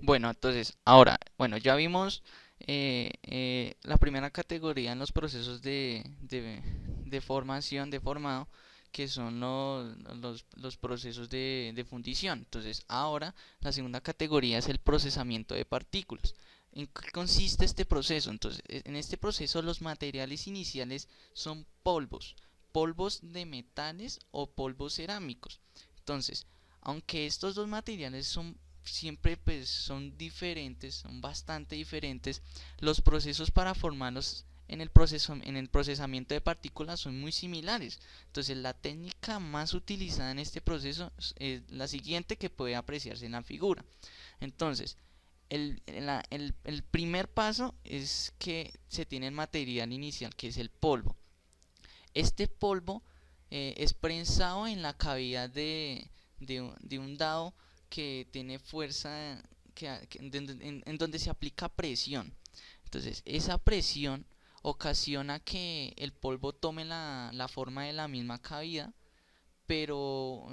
Bueno, entonces, ahora, bueno, ya vimos la primera categoría en los procesos de formación, de formado, que son los procesos de fundición. Entonces, ahora la segunda categoría es el procesamiento de partículas. ¿En qué consiste este proceso? Entonces, en este proceso los materiales iniciales son polvos, polvos de metales o polvos cerámicos. Entonces, aunque estos dos materiales son siempre pues son diferentes, son bastante diferentes. Los procesos para formarlos en el procesamiento de partículas son muy similares. Entonces, la técnica más utilizada en este proceso es la siguiente que puede apreciarse en la figura. Entonces, el primer paso es que se tiene el material inicial, que es el polvo. Este polvo es prensado en la cavidad de un dado que tiene fuerza en donde se aplica presión. Entonces, esa presión ocasiona que el polvo tome la forma de la misma cavidad, pero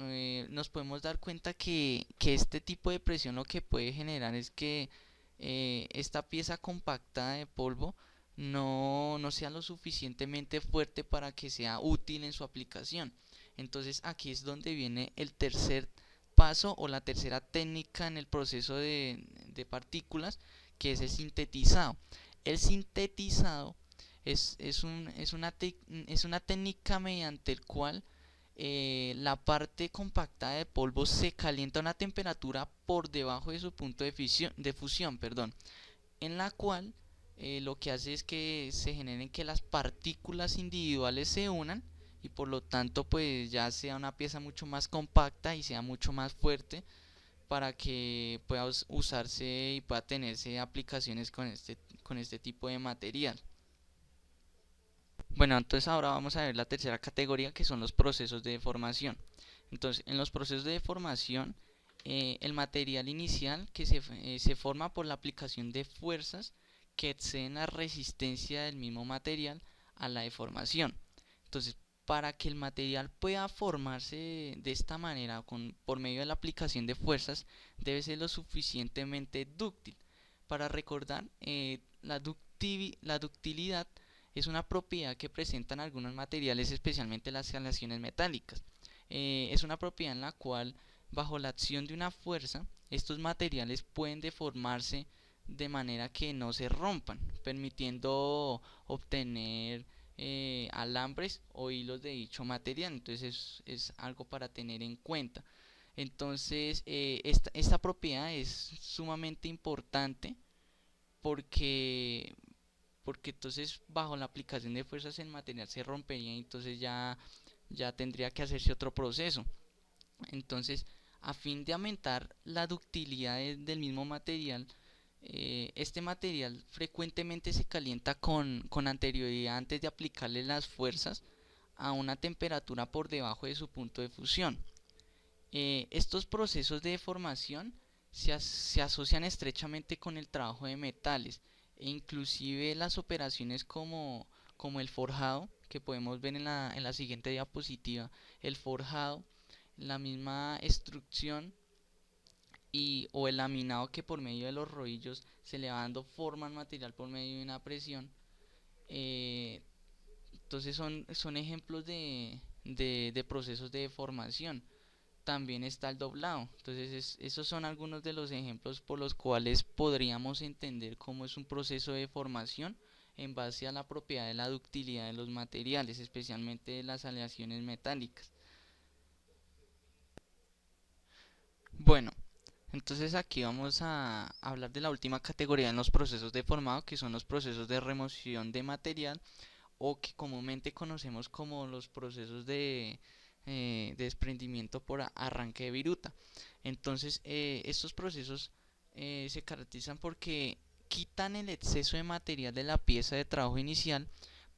nos podemos dar cuenta que este tipo de presión lo que puede generar es que esta pieza compactada de polvo no sea lo suficientemente fuerte para que sea útil en su aplicación. Entonces aquí es donde viene el tercer paso o la tercera técnica en el proceso de partículas, que es el sintetizado. El sintetizado es una técnica mediante el cual la parte compactada de polvo se calienta a una temperatura por debajo de su punto de fusión, perdón, en la cual lo que hace es que se generen que las partículas individuales se unan y por lo tanto pues ya sea una pieza mucho más compacta y sea mucho más fuerte para que pueda usarse y pueda tenerse aplicaciones con este tipo de material. Bueno, entonces ahora vamos a ver la tercera categoría, que son los procesos de deformación. Entonces, en los procesos de deformación, el material inicial se forma por la aplicación de fuerzas que exceden la resistencia del mismo material a la deformación. Entonces, para que el material pueda formarse de esta manera, por medio de la aplicación de fuerzas, debe ser lo suficientemente dúctil. Para recordar, la ductilidad es una propiedad que presentan algunos materiales, especialmente las aleaciones metálicas. Es una propiedad en la cual, bajo la acción de una fuerza, estos materiales pueden deformarse de manera que no se rompan, permitiendo obtener alambres o hilos de dicho material. Entonces es algo para tener en cuenta. Entonces esta propiedad es sumamente importante porque porque entonces bajo la aplicación de fuerzas el material se rompería y entonces ya tendría que hacerse otro proceso. Entonces, a fin de aumentar la ductilidad del mismo material, este material frecuentemente se calienta con anterioridad antes de aplicarle las fuerzas a una temperatura por debajo de su punto de fusión. Estos procesos de deformación se asocian estrechamente con el trabajo de metales e inclusive las operaciones como el forjado, que podemos ver en la siguiente diapositiva. El forjado, la misma extrusión o el laminado, que por medio de los rodillos se le va dando forma al material por medio de una presión. eh, entonces son ejemplos de procesos de deformación. También está el doblado. Entonces, esos son algunos de los ejemplos por los cuales podríamos entender cómo es un proceso de formación en base a la propiedad de la ductilidad de los materiales, especialmente de las aleaciones metálicas. Bueno, entonces aquí vamos a hablar de la última categoría en los procesos de formado, que son los procesos de remoción de material o que comúnmente conocemos como los procesos de desprendimiento por arranque de viruta. Entonces, estos procesos se caracterizan porque quitan el exceso de material de la pieza de trabajo inicial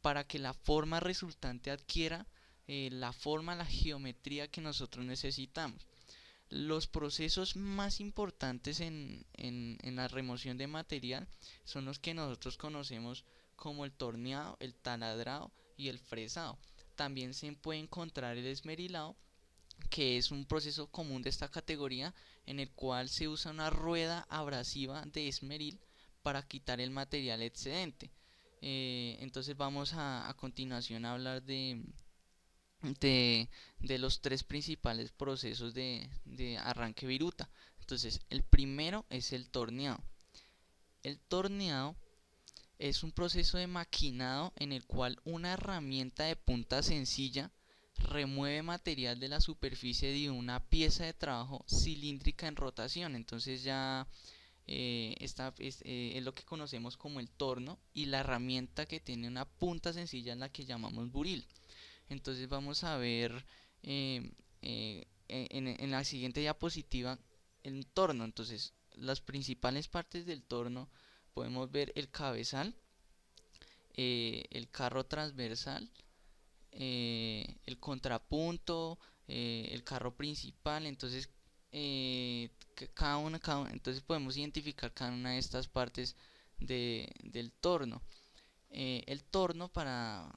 para que la forma resultante adquiera la forma, la geometría que nosotros necesitamos. Los procesos más importantes en la remoción de material son los que nosotros conocemos como el torneado, el taladrado y el fresado. También se puede encontrar el esmerilado que es un proceso común de esta categoría en el cual se usa una rueda abrasiva de esmeril para quitar el material excedente. Entonces vamos a continuación a hablar de, de los tres principales procesos de arranque viruta. Entonces el primero es el torneado. El torneado es un proceso de maquinado en el cual una herramienta de punta sencilla remueve material de la superficie de una pieza de trabajo cilíndrica en rotación. Entonces ya esta es lo que conocemos como el torno, y la herramienta que tiene una punta sencilla es la que llamamos buril. Entonces vamos a ver en la siguiente diapositiva el torno. Entonces las principales partes del torno podemos ver el cabezal, el carro transversal, el contrapunto, el carro principal. Entonces entonces podemos identificar cada una de estas partes del torno. El torno, para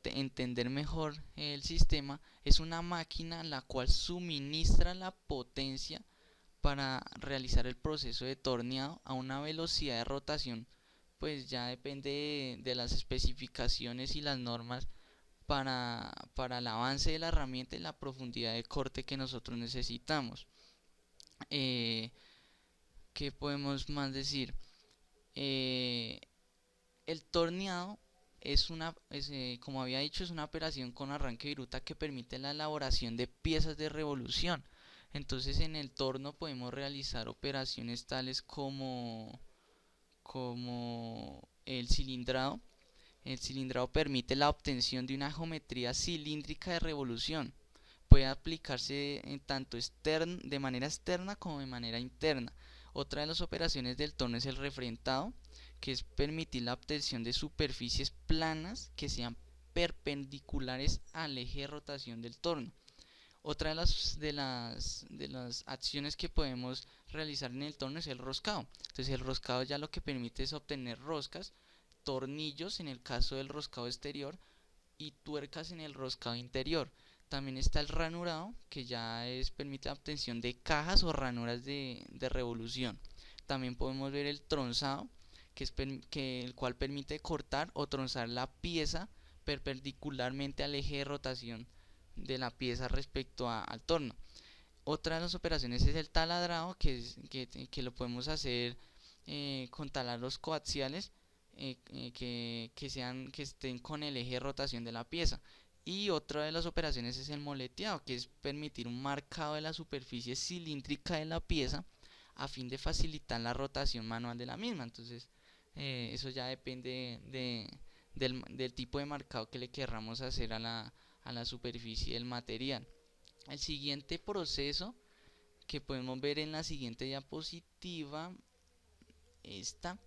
entender mejor el sistema, es una máquina la cual suministra la potencia para realizar el proceso de torneado a una velocidad de rotación, pues ya depende de las especificaciones y las normas para el avance de la herramienta y la profundidad de corte que nosotros necesitamos. Eh, ¿Qué podemos más decir? Eh, el torneado como había dicho, es una operación con arranque viruta que permite la elaboración de piezas de revolución. Entonces en el torno podemos realizar operaciones tales como el cilindrado. El cilindrado permite la obtención de una geometría cilíndrica de revolución. Puede aplicarse de manera externa como de manera interna. Otra de las operaciones del torno es el refrentado, que es permitir la obtención de superficies planas que sean perpendiculares al eje de rotación del torno. Otra de las acciones que podemos realizar en el torno es el roscado. Entonces el roscado ya lo que permite es obtener roscas, tornillos en el caso del roscado exterior y tuercas en el roscado interior. También está el ranurado, que permite la obtención de cajas o ranuras de revolución. También podemos ver el tronzado, el cual permite cortar o tronzar la pieza perpendicularmente al eje de rotación de la pieza respecto al torno. Otra de las operaciones es el taladrado, que lo podemos hacer con taladros coaxiales que estén con el eje de rotación de la pieza. Y otra de las operaciones es el moleteado, que es permitir un marcado de la superficie cilíndrica de la pieza a fin de facilitar la rotación manual de la misma. Entonces eso ya depende del tipo de marcado que le querramos hacer a la superficie del material. El siguiente proceso que podemos ver en la siguiente diapositiva, esta,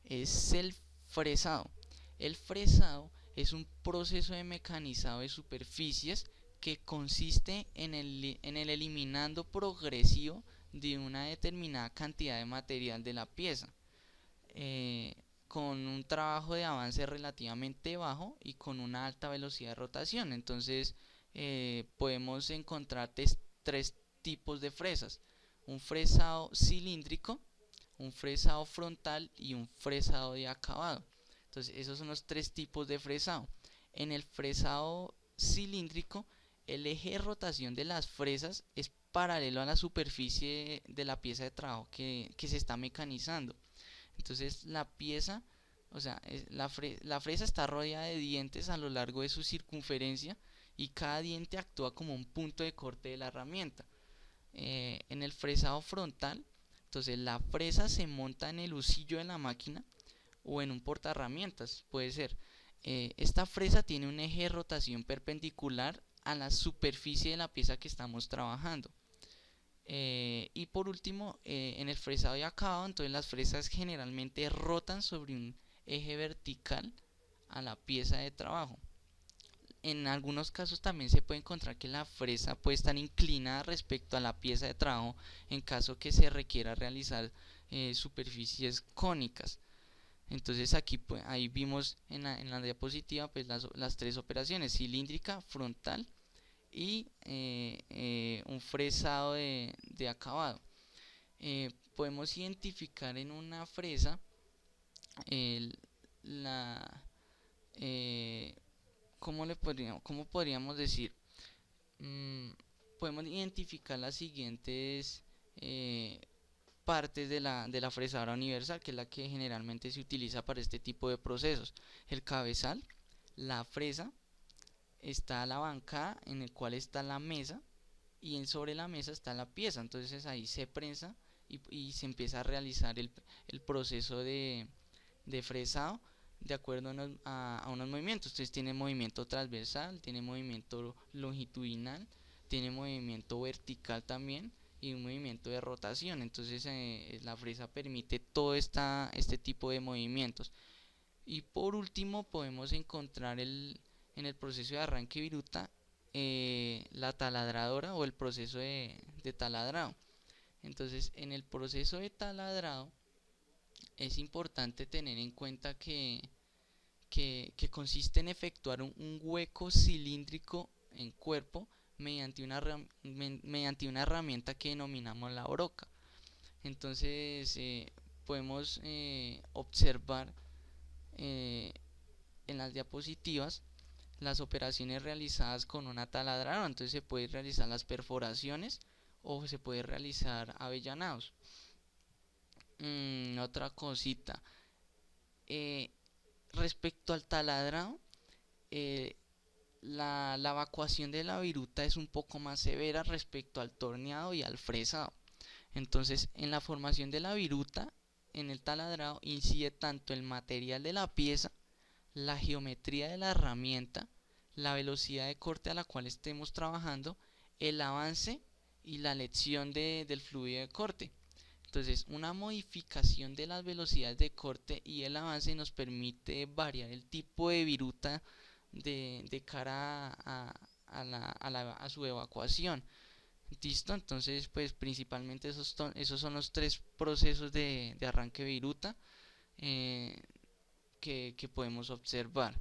es el fresado. El fresado es un proceso de mecanizado de superficies que consiste en el eliminando progresivo de una determinada cantidad de material de la pieza, con un trabajo de avance relativamente bajo y con una alta velocidad de rotación. Entonces podemos encontrar tres tipos de fresas: un fresado cilíndrico, un fresado frontal y un fresado de acabado. Entonces esos son los tres tipos de fresado. En el fresado cilíndrico, el eje de rotación de las fresas es paralelo a la superficie de la pieza de trabajo que se está mecanizando. Entonces la pieza, o sea, la fresa está rodeada de dientes a lo largo de su circunferencia, y cada diente actúa como un punto de corte de la herramienta. En el fresado frontal, entonces la fresa se monta en el husillo de la máquina o en un portaherramientas, puede ser. Esta fresa tiene un eje de rotación perpendicular a la superficie de la pieza que estamos trabajando. Y por último, en el fresado y acabado, entonces las fresas generalmente rotan sobre un eje vertical a la pieza de trabajo. En algunos casos también se puede encontrar que la fresa puede estar inclinada respecto a la pieza de trabajo en caso que se requiera realizar superficies cónicas. Entonces aquí ahí vimos en la diapositiva pues las tres operaciones: cilíndrica, frontal y un fresado de acabado. Podemos identificar en una fresa el, la eh, cómo podríamos decir? Mm, Podemos identificar las siguientes eh, partes de la fresadora universal, que es la que generalmente se utiliza para este tipo de procesos. El cabezal, la fresa, está la bancada en el cual está la mesa y sobre la mesa está la pieza. Entonces ahí se prensa y se empieza a realizar el proceso de fresado de acuerdo a unos movimientos. Entonces tiene movimiento transversal, tiene movimiento longitudinal, tiene movimiento vertical también y un movimiento de rotación. Entonces la fresa permite todo este tipo de movimientos. Y por último podemos encontrar en el proceso de arranque viruta la taladradora o el proceso de taladrado. Entonces en el proceso de taladrado es importante tener en cuenta que consiste en efectuar un hueco cilíndrico en cuerpo mediante una herramienta que denominamos la broca. Entonces podemos observar eh, en las diapositivas las operaciones realizadas con una taladradora. Entonces se puede realizar las perforaciones o se puede realizar avellanados. Otra cosita. Eh, Respecto al taladrado, eh, la evacuación de la viruta es un poco más severa respecto al torneado y al fresado. Entonces, en la formación de la viruta, en el taladrado, incide tanto el material de la pieza, la geometría de la herramienta, la velocidad de corte a la cual estemos trabajando, el avance y la elección del fluido de corte. Entonces, una modificación de las velocidades de corte y el avance nos permite variar el tipo de viruta de cara a su evacuación. ¿Listo? Entonces, pues principalmente esos son los tres procesos de arranque viruta eh, que podemos observar.